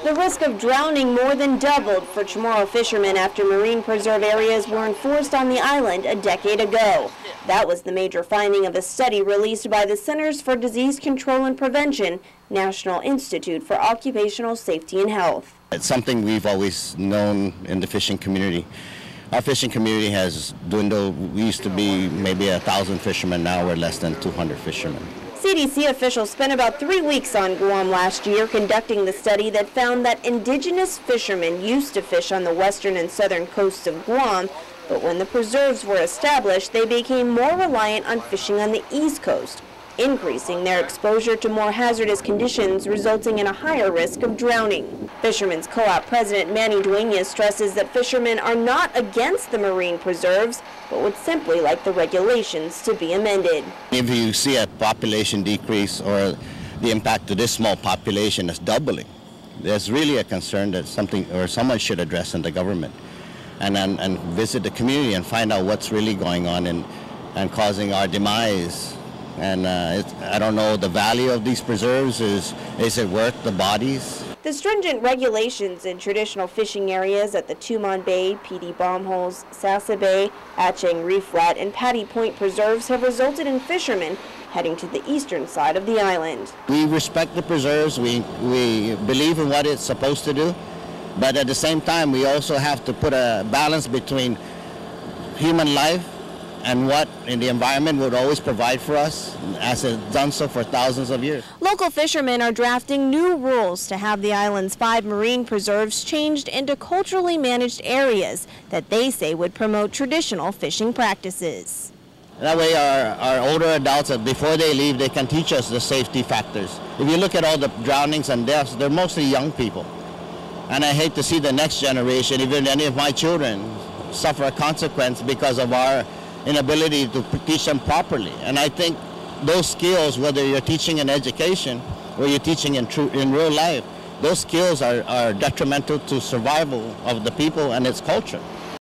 The risk of drowning more than doubled for Chamorro fishermen after marine preserve areas were enforced on the island a decade ago. That was the major finding of a study released by the Centers for Disease Control and Prevention, National Institute for Occupational Safety and Health. It's something we've always known in the fishing community. Our fishing community has dwindled. We used to be maybe 1,000 fishermen. Now we're less than 200 fishermen. CDC officials spent about 3 weeks on Guam last year conducting the study that found that indigenous fishermen used to fish on the western and southern coasts of Guam, but when the preserves were established, they became more reliant on fishing on the east coast, increasing their exposure to more hazardous conditions, resulting in a higher risk of drowning. Fishermen's Co-op President Manny Duenas stresses that fishermen are not against the marine preserves, but would simply like the regulations to be amended. If you see a population decrease or the impact to this small population is doubling, there's really a concern that something or someone should address in the government and visit the community and find out what's really going on and causing our demise. And I don't know the value of these preserves. Is it worth the bodies? The stringent regulations in traditional fishing areas at the Tumon Bay, PD Bombholes, Sasa Bay, Achang Reef Flat, and Patty Point preserves have resulted in fishermen heading to the eastern side of the island. We respect the preserves. We believe in what it's supposed to do. But at the same time, we also have to put a balance between human life and what in the environment would always provide for us, as it's done so for thousands of years. Local fishermen are drafting new rules to have the island's 5 marine preserves changed into culturally managed areas that they say would promote traditional fishing practices. That way our older adults, before they leave, they can teach us the safety factors. If you look at all the drownings and deaths, they're mostly young people. And I hate to see the next generation, even any of my children, suffer a consequence because of our inability to teach them properly. And I think those skills, whether you're teaching in education or you're teaching in real life, those skills are detrimental to survival of the people and its culture.